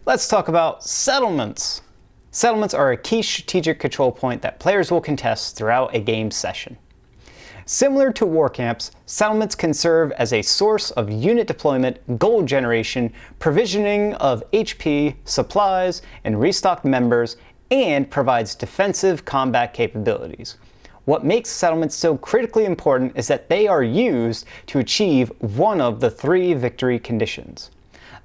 Let's talk about settlements. Settlements are a key strategic control point that players will contest throughout a game session. Similar to war camps, settlements can serve as a source of unit deployment, gold generation, provisioning of HP, supplies, and restocked members, and provides defensive combat capabilities. What makes settlements so critically important is that they are used to achieve one of the 3 victory conditions.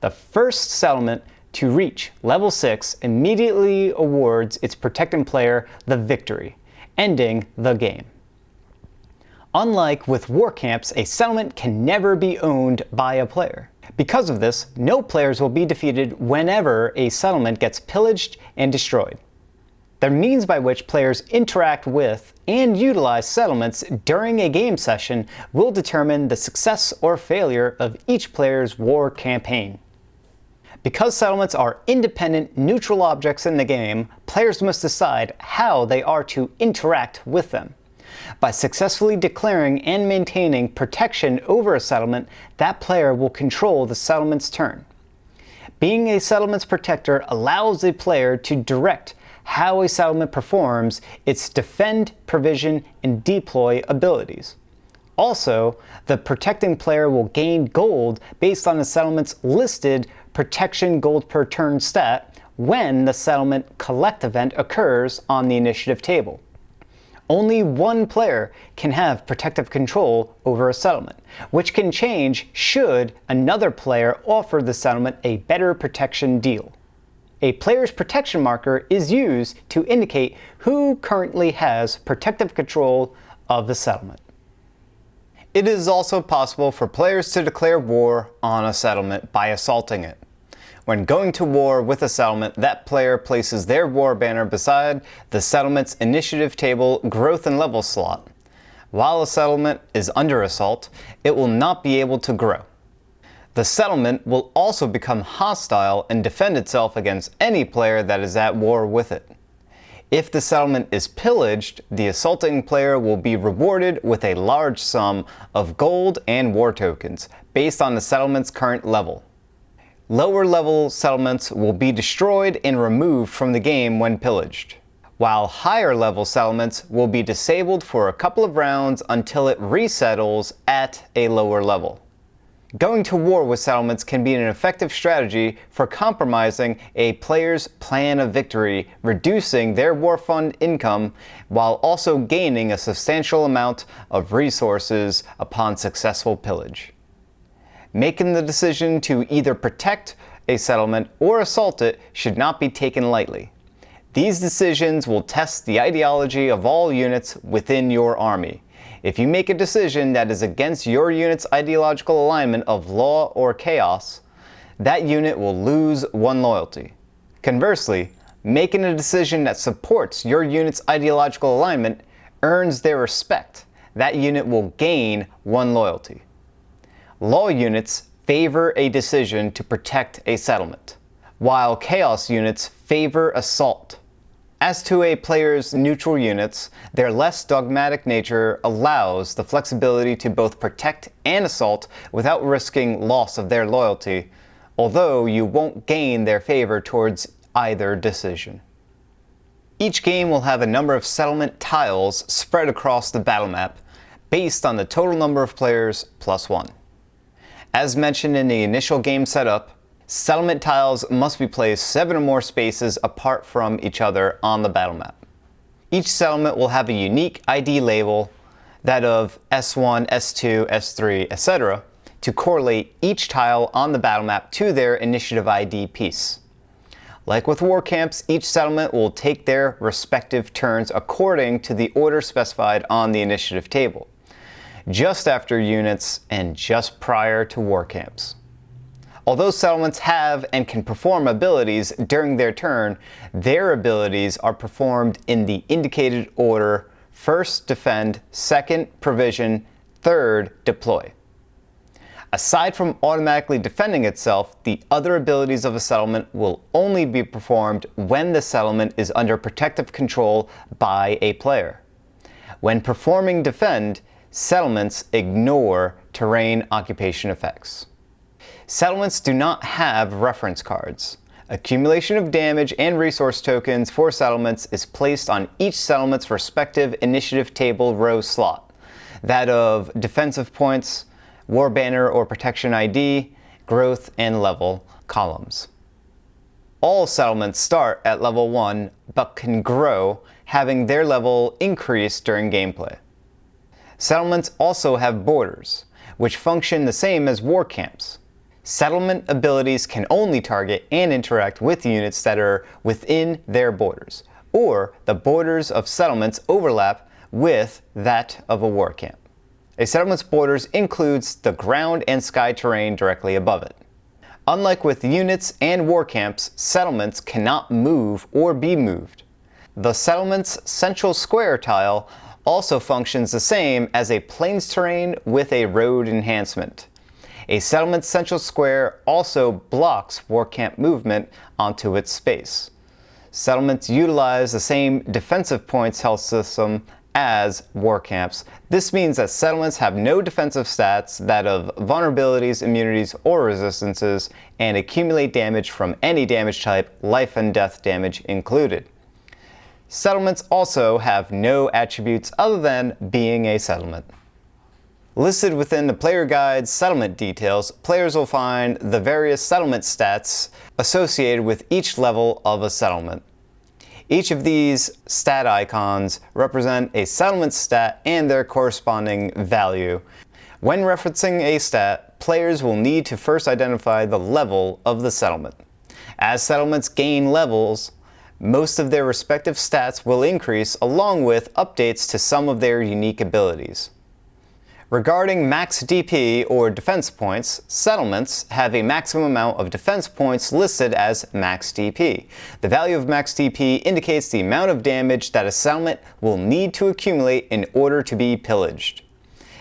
The first settlement to reach level 6 immediately awards its protecting player the victory, ending the game. Unlike with war camps, a settlement can never be owned by a player. Because of this, no players will be defeated whenever a settlement gets pillaged and destroyed. The means by which players interact with and utilize settlements during a game session will determine the success or failure of each player's war campaign. Because settlements are independent, neutral objects in the game, players must decide how they are to interact with them. By successfully declaring and maintaining protection over a settlement, that player will control the settlement's turn. Being a settlement's protector allows a player to direct how a settlement performs its defend, provision, and deploy abilities. Also, the protecting player will gain gold based on the settlement's listed protection gold per turn stat when the settlement collect event occurs on the initiative table. Only one player can have protective control over a settlement, which can change should another player offer the settlement a better protection deal. A player's protection marker is used to indicate who currently has protective control of the settlement. It is also possible for players to declare war on a settlement by assaulting it. When going to war with a settlement, that player places their war banner beside the settlement's initiative table growth and level slot. While a settlement is under assault, it will not be able to grow. The settlement will also become hostile and defend itself against any player that is at war with it. If the settlement is pillaged, the assaulting player will be rewarded with a large sum of gold and war tokens based on the settlement's current level. Lower level settlements will be destroyed and removed from the game when pillaged, while higher level settlements will be disabled for a couple of rounds until it resettles at a lower level. Going to war with settlements can be an effective strategy for compromising a player's plan of victory, reducing their war fund income while also gaining a substantial amount of resources upon successful pillage. Making the decision to either protect a settlement or assault it should not be taken lightly. These decisions will test the ideology of all units within your army. If you make a decision that is against your unit's ideological alignment of law or chaos, that unit will lose 1 loyalty. Conversely, making a decision that supports your unit's ideological alignment earns their respect. That unit will gain 1 loyalty. Law units favor a decision to protect a settlement, while chaos units favor assault. As to a player's neutral units, their less dogmatic nature allows the flexibility to both protect and assault without risking loss of their loyalty, although you won't gain their favor towards either decision. Each game will have a number of settlement tiles spread across the battle map, based on the total number of players plus 1. As mentioned in the initial game setup, settlement tiles must be placed 7 or more spaces apart from each other on the battle map. Each settlement will have a unique ID label, that of S1, S2, S3, etc., to correlate each tile on the battle map to their initiative ID piece. Like with war camps, each settlement will take their respective turns according to the order specified on the initiative table, just after units and just prior to war camps. Although settlements have and can perform abilities during their turn, their abilities are performed in the indicated order: first defend, second provision, third deploy. Aside from automatically defending itself, the other abilities of a settlement will only be performed when the settlement is under protective control by a player. When performing defend, settlements ignore terrain occupation effects. Settlements do not have reference cards. Accumulation of damage and resource tokens for settlements is placed on each settlement's respective initiative table row slot, that of defensive points, war banner or protection ID, growth and level columns. All settlements start at level 1 but can grow, having their level increase during gameplay. Settlements also have borders, which function the same as war camps. Settlement abilities can only target and interact with units that are within their borders, or the borders of settlements overlap with that of a war camp. A settlement's borders includes the ground and sky terrain directly above it. Unlike with units and war camps, settlements cannot move or be moved. The settlement's central square tile also functions the same as a plains terrain with a road enhancement. A settlement's central square also blocks war camp movement onto its space. Settlements utilize the same defensive points health system as war camps. This means that settlements have no defensive stats, that of vulnerabilities, immunities, or resistances, and accumulate damage from any damage type, life and death damage included. Settlements also have no attributes other than being a settlement. Listed within the player guide's settlement details, players will find the various settlement stats associated with each level of a settlement. Each of these stat icons represent a settlement stat and their corresponding value. When referencing a stat, players will need to first identify the level of the settlement. As settlements gain levels, most of their respective stats will increase, along with updates to some of their unique abilities. Regarding max DP or defense points, settlements have a maximum amount of defense points listed as max DP. The value of max DP indicates the amount of damage that a settlement will need to accumulate in order to be pillaged.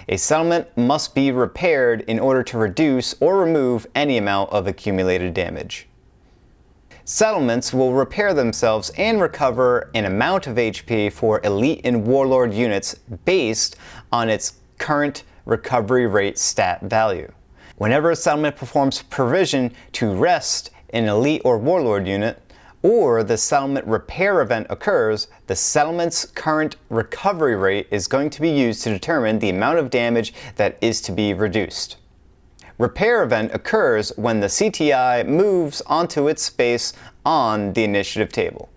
A settlement must be repaired in order to reduce or remove any amount of accumulated damage. Settlements will repair themselves and recover an amount of HP for elite and warlord units based on its current recovery rate stat value. Whenever a settlement performs provision to rest an elite or warlord unit, or the settlement repair event occurs, the settlement's current recovery rate is going to be used to determine the amount of damage that is to be reduced. Repair event occurs when the CTI moves onto its space on the initiative table.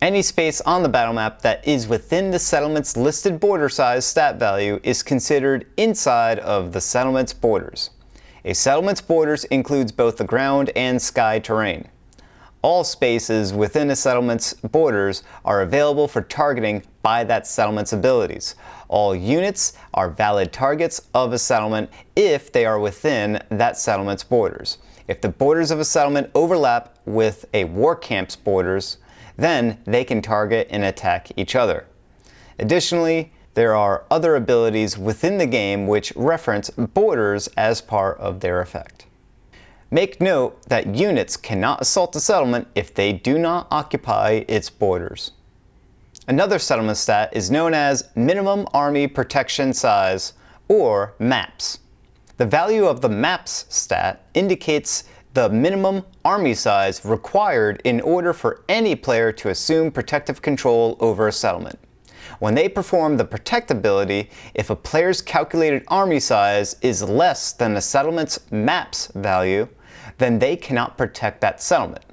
Any space on the battle map that is within the settlement's listed border size stat value is considered inside of the settlement's borders. A settlement's borders includes both the ground and sky terrain. All spaces within a settlement's borders are available for targeting by that settlement's abilities. All units are valid targets of a settlement if they are within that settlement's borders. If the borders of a settlement overlap with a war camp's borders, then they can target and attack each other. Additionally, there are other abilities within the game which reference borders as part of their effect. Make note that units cannot assault the settlement if they do not occupy its borders. Another settlement stat is known as Minimum Army Protection Size, or MAPS. The value of the MAPS stat indicates the minimum army size required in order for any player to assume protective control over a settlement. When they perform the Protect ability, if a player's calculated army size is less than the settlement's MAPS value, then they cannot protect that settlement.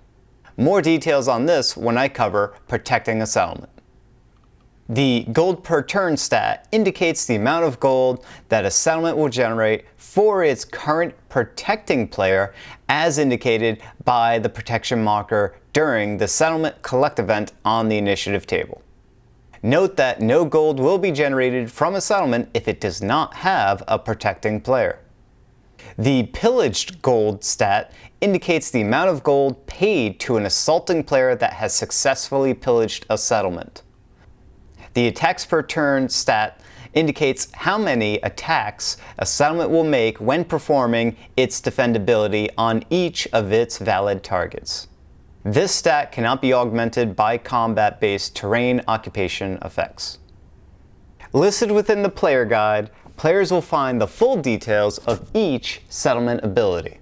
More details on this when I cover protecting a settlement. The gold per turn stat indicates the amount of gold that a settlement will generate for its current protecting player, as indicated by the protection marker during the settlement collect event on the initiative table. Note that no gold will be generated from a settlement if it does not have a protecting player. The pillaged gold stat indicates the amount of gold paid to an assaulting player that has successfully pillaged a settlement. The attacks per turn stat indicates how many attacks a settlement will make when performing its defendability on each of its valid targets. This stat cannot be augmented by combat-based terrain occupation effects. Listed within the player guide, players will find the full details of each settlement ability.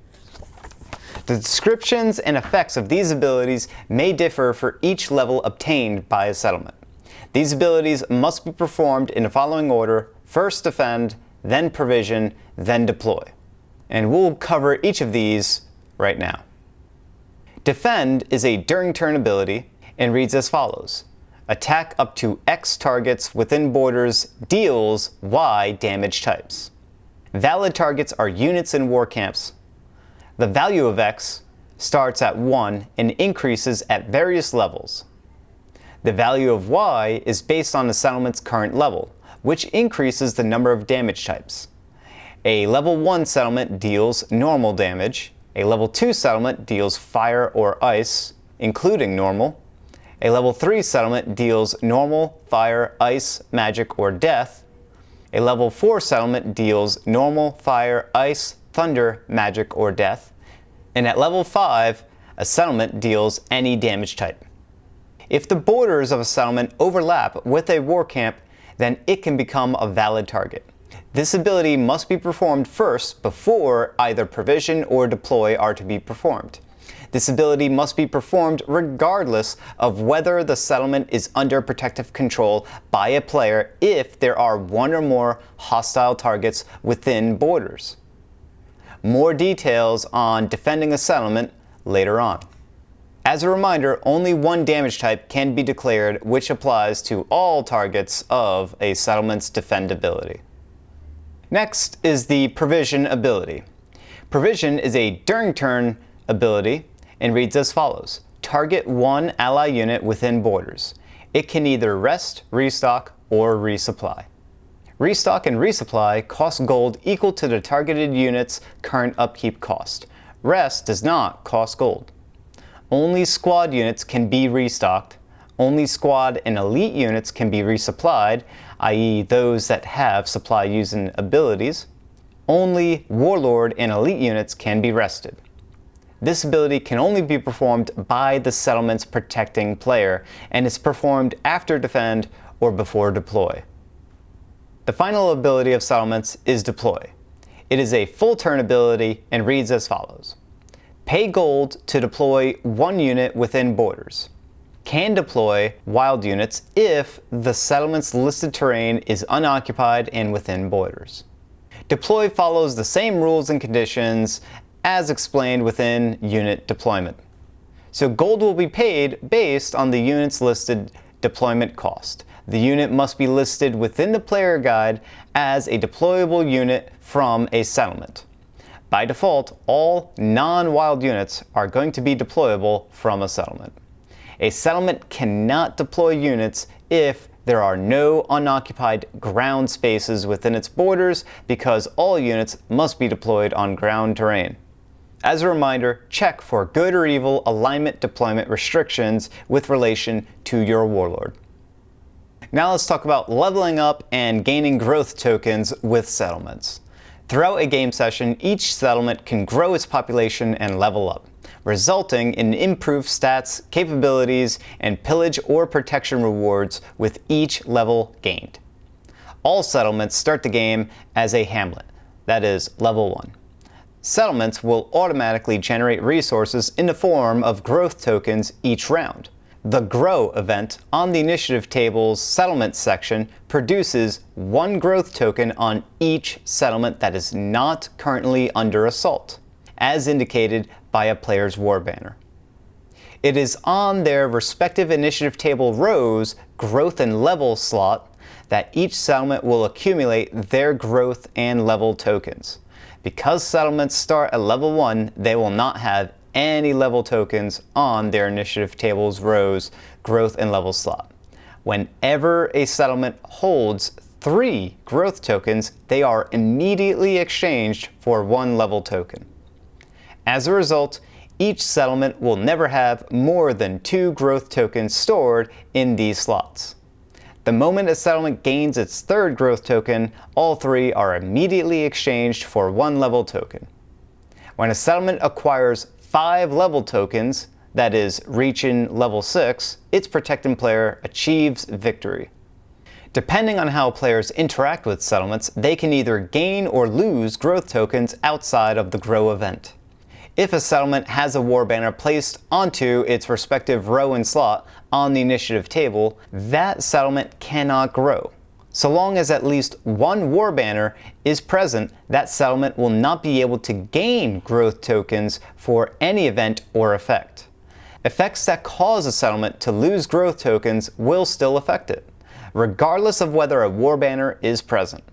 The descriptions and effects of these abilities may differ for each level obtained by a settlement. These abilities must be performed in the following order: first defend, then provision, then deploy. And we'll cover each of these right now. Defend is a during turn ability and reads as follows: attack up to X targets within borders, deals Y damage types. Valid targets are units in war camps. The value of X starts at 1 and increases at various levels. The value of Y is based on the settlement's current level, which increases the number of damage types. A level 1 settlement deals normal damage. A level 2 settlement deals fire or ice, including normal. A level 3 settlement deals normal, fire, ice, magic, or death. A level 4 settlement deals normal, fire, ice, thunder, magic, or death. And at level 5, a settlement deals any damage type. If the borders of a settlement overlap with a war camp, then it can become a valid target. This ability must be performed first before either provision or deploy are to be performed. This ability must be performed regardless of whether the settlement is under protective control by a player if there are one or more hostile targets within borders. More details on defending a settlement later on. As a reminder, only one damage type can be declared, which applies to all targets of a settlement's defendability. Next is the provision ability. Provision is a during turn ability and reads as follows: target one ally unit within borders. It can either rest, restock, or resupply. Restock and resupply cost gold equal to the targeted unit's current upkeep cost. Rest does not cost gold. Only squad units can be restocked. Only squad and elite units can be resupplied, i.e. those that have supply using abilities. Only warlord and elite units can be rested. This ability can only be performed by the settlement's protecting player and is performed after defend or before deploy. The final ability of settlements is deploy. It is a full turn ability and reads as follows: pay gold to deploy one unit within borders. Can deploy wild units if the settlement's listed terrain is unoccupied and within borders. Deploy follows the same rules and conditions as explained within unit deployment. So gold will be paid based on the unit's listed deployment cost. The unit must be listed within the player guide as a deployable unit from a settlement. By default, all non-wild units are going to be deployable from a settlement. A settlement cannot deploy units if there are no unoccupied ground spaces within its borders, because all units must be deployed on ground terrain. As a reminder, check for good or evil alignment deployment restrictions with relation to your warlord. Now let's talk about leveling up and gaining growth tokens with settlements. Throughout a game session, each settlement can grow its population and level up, resulting in improved stats, capabilities, and pillage or protection rewards with each level gained. All settlements start the game as a hamlet, that is, level 1. Settlements will automatically generate resources in the form of growth tokens each round. The Grow event on the initiative table's settlement section produces one growth token on each settlement that is not currently under assault, as indicated by a player's war banner. It is on their respective initiative table rows' growth and level slot that each settlement will accumulate their growth and level tokens. Because settlements start at level 1, they will not have any level tokens on their initiative table's rows, growth and level slot. Whenever a settlement holds 3 growth tokens, they are immediately exchanged for 1 level token. As a result, each settlement will never have more than 2 growth tokens stored in these slots. The moment a settlement gains its 3rd growth token, all 3 are immediately exchanged for 1 level token. When a settlement acquires 5 level tokens, that is, reaching level 6, its protecting player achieves victory. Depending on how players interact with settlements, they can either gain or lose growth tokens outside of the Grow event. If a settlement has a war banner placed onto its respective row and slot on the initiative table, that settlement cannot grow. So long as at least one war banner is present, that settlement will not be able to gain growth tokens for any event or effect. Effects that cause a settlement to lose growth tokens will still affect it, regardless of whether a war banner is present.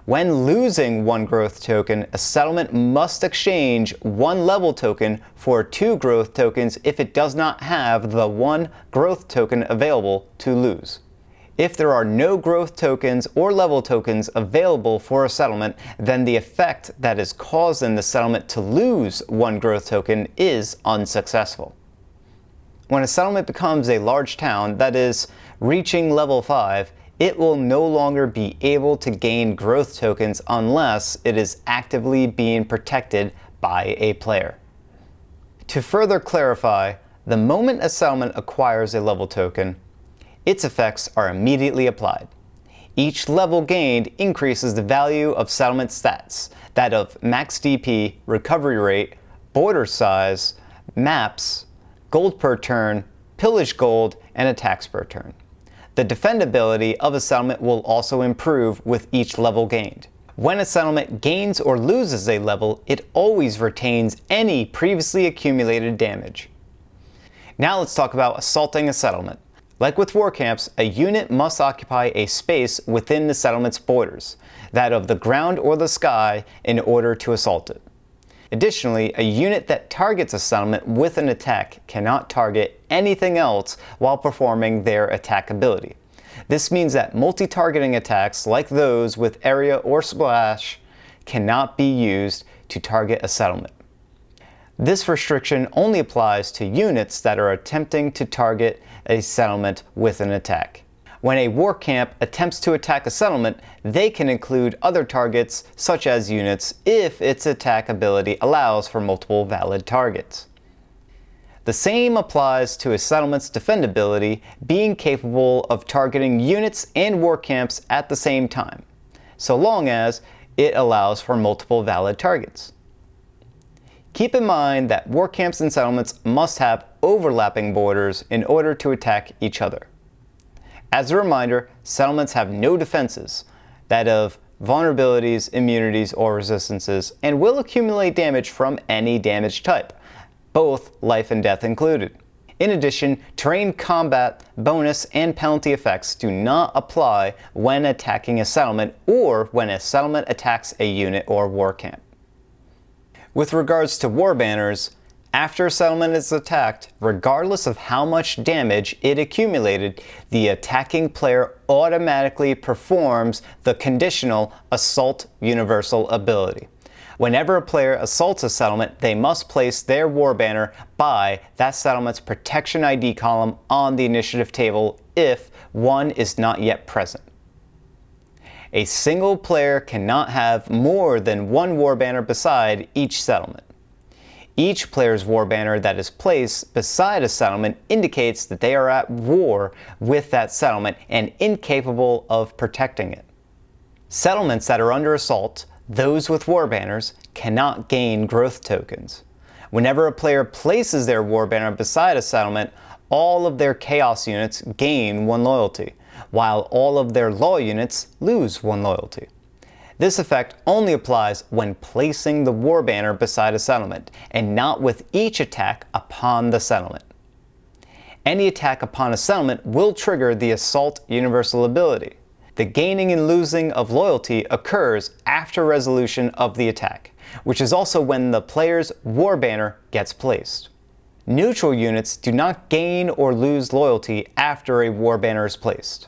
When losing one growth token, a settlement must exchange one level token for 2 growth tokens if it does not have the 1 growth token available to lose. If there are no growth tokens or level tokens available for a settlement, then the effect that is causing the settlement to lose 1 growth token is unsuccessful. When a settlement becomes a large town, that is, reaching level 5, it will no longer be able to gain growth tokens unless it is actively being protected by a player. To further clarify, the moment a settlement acquires a level token, its effects are immediately applied. Each level gained increases the value of settlement stats, that of max DP, recovery rate, border size, maps, gold per turn, pillage gold, and attacks per turn. The defendability of a settlement will also improve with each level gained. When a settlement gains or loses a level, it always retains any previously accumulated damage. Now let's talk about assaulting a settlement. Like with war camps, a unit must occupy a space within the settlement's borders, that of the ground or the sky, in order to assault it. Additionally, a unit that targets a settlement with an attack cannot target anything else while performing their attack ability. This means that multi-targeting attacks like those with area or splash cannot be used to target a settlement. This restriction only applies to units that are attempting to target a settlement with an attack. When a war camp attempts to attack a settlement, they can include other targets such as units if its attack ability allows for multiple valid targets. The same applies to a settlement's defendability being capable of targeting units and war camps at the same time, so long as it allows for multiple valid targets. Keep in mind that war camps and settlements must have overlapping borders in order to attack each other. As a reminder, settlements have no defenses, that of vulnerabilities, immunities, or resistances, and will accumulate damage from any damage type, both life and death included. In addition, terrain combat, bonus, and penalty effects do not apply when attacking a settlement or when a settlement attacks a unit or war camp. With regards to Warbanners, after a settlement is attacked, regardless of how much damage it accumulated, the attacking player automatically performs the conditional Assault Universal ability. Whenever a player assaults a settlement, they must place their Warbanner by that settlement's Protection ID column on the initiative table if one is not yet present. A single player cannot have more than one Warbanner beside each settlement. Each player's Warbanner that is placed beside a settlement indicates that they are at war with that settlement and incapable of protecting it. Settlements that are under assault, those with Warbanners, cannot gain growth tokens. Whenever a player places their Warbanner beside a settlement, all of their Chaos units gain 1 loyalty, while all of their Law units lose 1 loyalty. This effect only applies when placing the Warbanner beside a settlement, and not with each attack upon the settlement. Any attack upon a settlement will trigger the Assault Universal ability. The gaining and losing of loyalty occurs after resolution of the attack, which is also when the player's Warbanner gets placed. Neutral units do not gain or lose loyalty after a Warbanner is placed.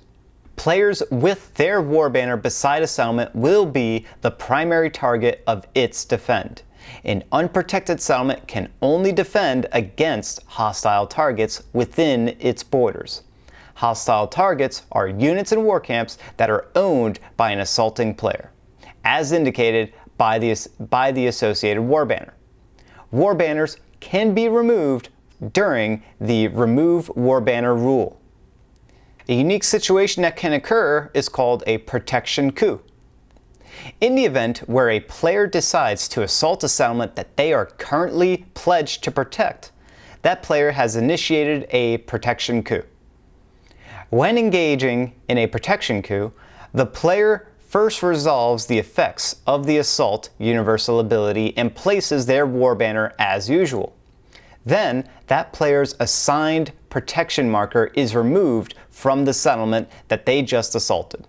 Players with their Warbanner beside a settlement will be the primary target of its defend. An unprotected settlement can only defend against hostile targets within its borders. Hostile targets are units and war camps that are owned by an assaulting player, as indicated by the associated Warbanner. Warbanners can be removed during the Remove Warbanner rule. A unique situation that can occur is called a protection coup. In the event where a player decides to assault a settlement that they are currently pledged to protect, that player has initiated a protection coup. When engaging in a protection coup, the player first resolves the effects of the assault universal ability and places their warbanner as usual. Then, that player's assigned protection marker is removed from the settlement that they just assaulted.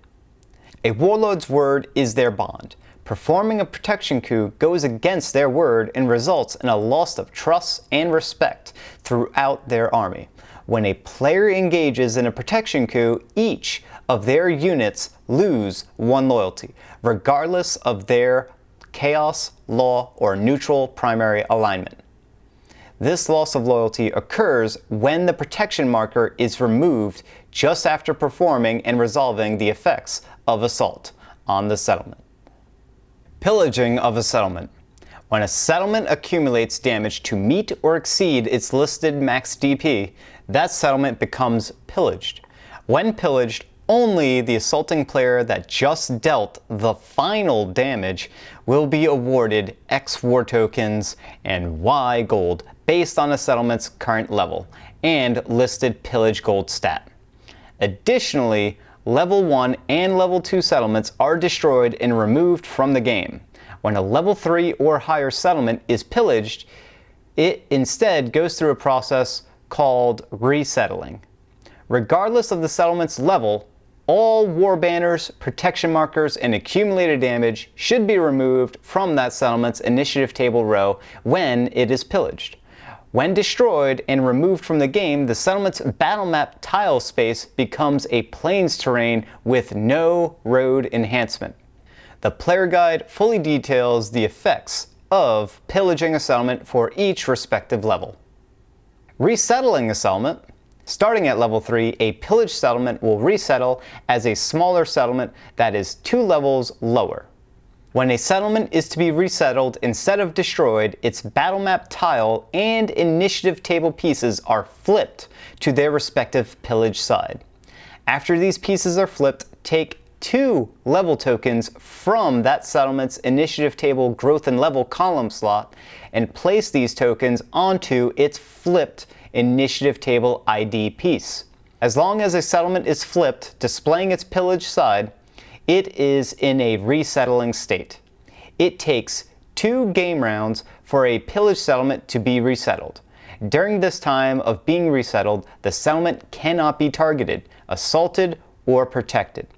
A warlord's word is their bond. Performing a protection coup goes against their word and results in a loss of trust and respect throughout their army. When a player engages in a protection coup, each of their units lose 1 loyalty, regardless of their chaos, law, or neutral primary alignment. This loss of loyalty occurs when the protection marker is removed just after performing and resolving the effects of assault on the settlement. Pillaging of a settlement. When a settlement accumulates damage to meet or exceed its listed max DP, that settlement becomes pillaged. When pillaged, only the assaulting player that just dealt the final damage will be awarded X war tokens and Y gold based on a settlement's current level and listed pillage gold stat. Additionally, level 1 and level 2 settlements are destroyed and removed from the game. When a level 3 or higher settlement is pillaged, it instead goes through a process called resettling. Regardless of the settlement's level, all Warbanners, protection markers, and accumulated damage should be removed from that settlement's initiative table row when it is pillaged. When destroyed and removed from the game, the settlement's battle map tile space becomes a plains terrain with no road enhancement. The player guide fully details the effects of pillaging a settlement for each respective level. Resettling a settlement. Starting at level 3, a pillaged settlement will resettle as a smaller settlement that is 2 levels lower. When a settlement is to be resettled instead of destroyed, its battle map tile and initiative table pieces are flipped to their respective pillage side. After these pieces are flipped, take 2 level tokens from that settlement's initiative table growth and level column slot and place these tokens onto its flipped initiative table ID piece. As long as a settlement is flipped, displaying its pillage side, it is in a resettling state. It takes 2 game rounds for a pillaged settlement to be resettled. During this time of being resettled, the settlement cannot be targeted, assaulted, or protected.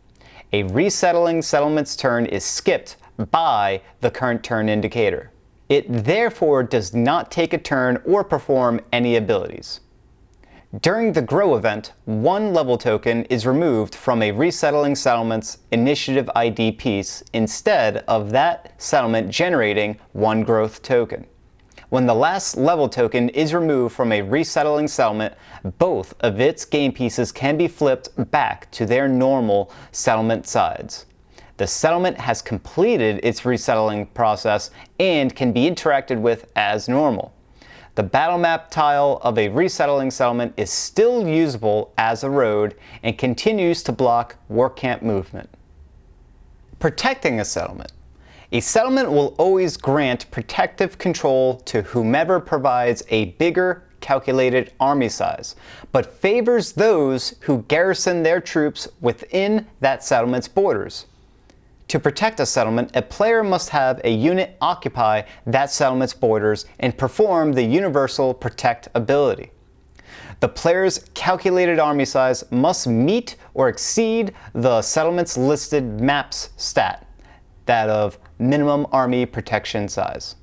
A resettling settlement's turn is skipped by the current turn indicator. It therefore does not take a turn or perform any abilities. During the Grow event, 1 level token is removed from a resettling settlement's initiative ID piece instead of that settlement generating 1 growth token. When the last level token is removed from a resettling settlement, both of its game pieces can be flipped back to their normal settlement sides. The settlement has completed its resettling process and can be interacted with as normal. The battle map tile of a resettling settlement is still usable as a road and continues to block war camp movement. Protecting a settlement. A settlement will always grant protective control to whomever provides a bigger calculated army size, but favors those who garrison their troops within that settlement's borders. To protect a settlement, a player must have a unit occupy that settlement's borders and perform the universal protect ability. The player's calculated army size must meet or exceed the settlement's listed maps stat, that of minimum army protection size.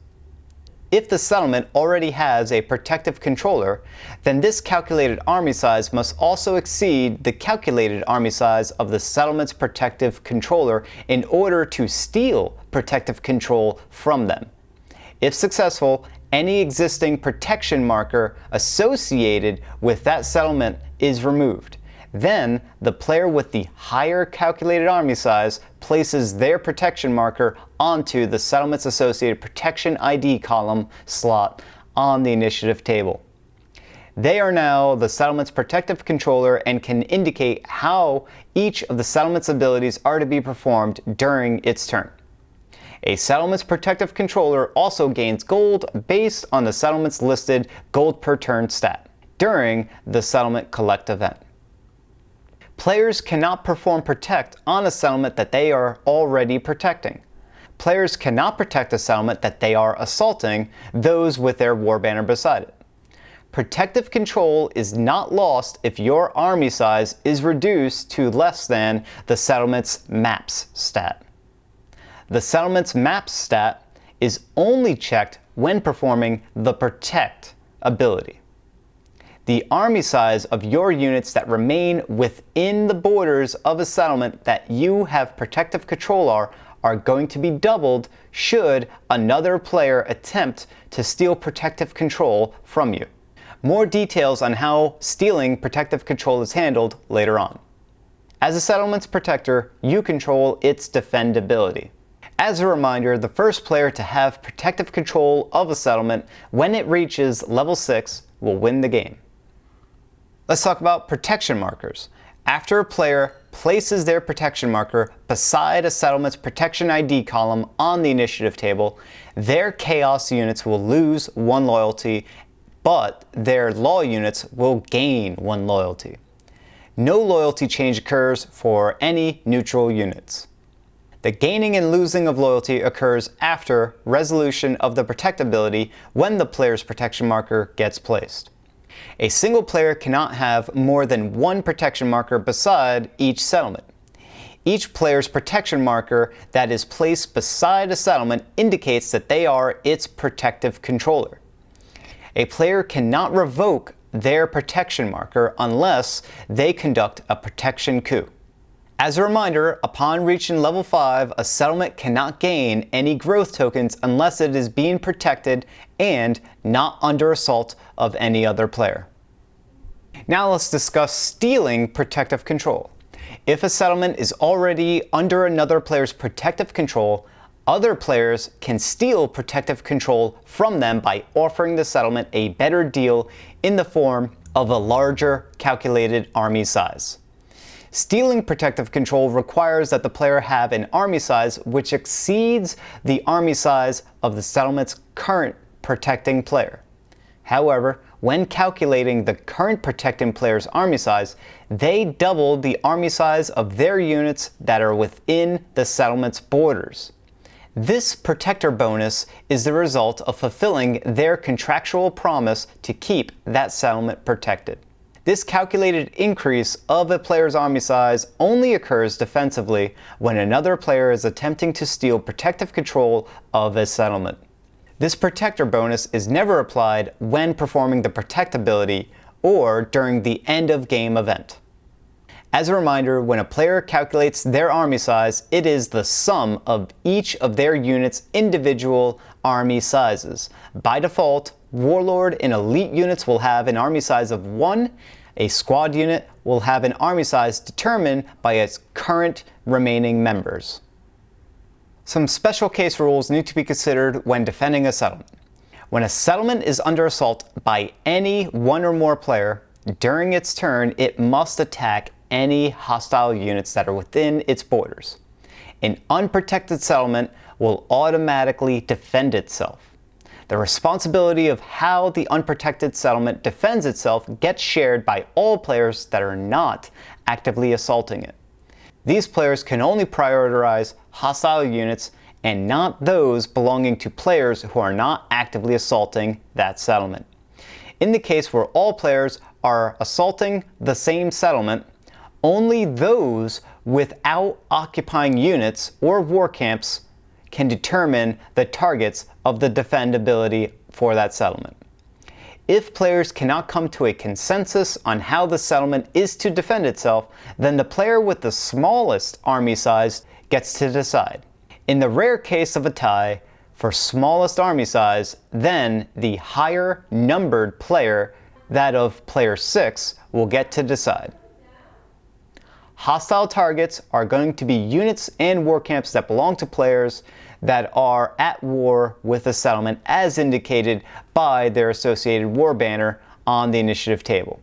If the settlement already has a protective controller, then this calculated army size must also exceed the calculated army size of the settlement's protective controller in order to steal protective control from them. If successful, any existing protection marker associated with that settlement is removed. Then, the player with the higher calculated army size places their protection marker onto the settlement's associated protection ID column slot on the initiative table. They are now the settlement's protective controller and can indicate how each of the settlement's abilities are to be performed during its turn. A settlement's protective controller also gains gold based on the settlement's listed gold per turn stat during the settlement collect event. Players cannot perform protect on a settlement that they are already protecting. Players cannot protect a settlement that they are assaulting, those with their warbanner beside it. Protective control is not lost if your army size is reduced to less than the settlement's maps stat. The settlement's maps stat is only checked when performing the protect ability. The army size of your units that remain within the borders of a settlement that you have protective control are going to be doubled should another player attempt to steal protective control from you. More details on how stealing protective control is handled later on. As a settlement's protector, you control its defendability. As a reminder, the first player to have protective control of a settlement when it reaches level 6 will win the game. Let's talk about protection markers. After a player places their protection marker beside a settlement's protection ID column on the initiative table, their chaos units will lose 1 loyalty, but their law units will gain 1 loyalty. No loyalty change occurs for any neutral units. The gaining and losing of loyalty occurs after resolution of the protect ability when the player's protection marker gets placed. A single player cannot have more than 1 protection marker beside each settlement. Each player's protection marker that is placed beside a settlement indicates that they are its protective controller. A player cannot revoke their protection marker unless they conduct a protection coup. As a reminder, upon reaching level 5, a settlement cannot gain any growth tokens unless it is being protected and not under assault of any other player. Now let's discuss stealing protective control. If a settlement is already under another player's protective control, other players can steal protective control from them by offering the settlement a better deal in the form of a larger calculated army size. Stealing protective control requires that the player have an army size which exceeds the army size of the settlement's current protecting player. However, when calculating the current protecting player's army size, they double the army size of their units that are within the settlement's borders. This protector bonus is the result of fulfilling their contractual promise to keep that settlement protected. This calculated increase of a player's army size only occurs defensively when another player is attempting to steal protective control of a settlement. This protector bonus is never applied when performing the protect ability or during the end of game event. As a reminder, when a player calculates their army size, it is the sum of each of their units' individual army sizes. By default, Warlord and Elite units will have an army size of 1. A squad unit will have an army size determined by its current remaining members. Some special case rules need to be considered when defending a settlement. When a settlement is under assault by any 1 or more player, during its turn it must attack any hostile units that are within its borders. An unprotected settlement will automatically defend itself. The responsibility of how the unprotected settlement defends itself gets shared by all players that are not actively assaulting it. These players can only prioritize hostile units and not those belonging to players who are not actively assaulting that settlement. In the case where all players are assaulting the same settlement, only those without occupying units or war camps can determine the targets of the defendability for that settlement. If players cannot come to a consensus on how the settlement is to defend itself, then the player with the smallest army size gets to decide. In the rare case of a tie for smallest army size, then the higher numbered player, that of player 6, will get to decide. Hostile targets are going to be units and war camps that belong to players that are at war with a settlement as indicated by their associated war banner on the initiative table.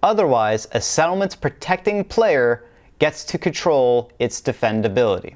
Otherwise, a settlement's protecting player gets to control its defendability.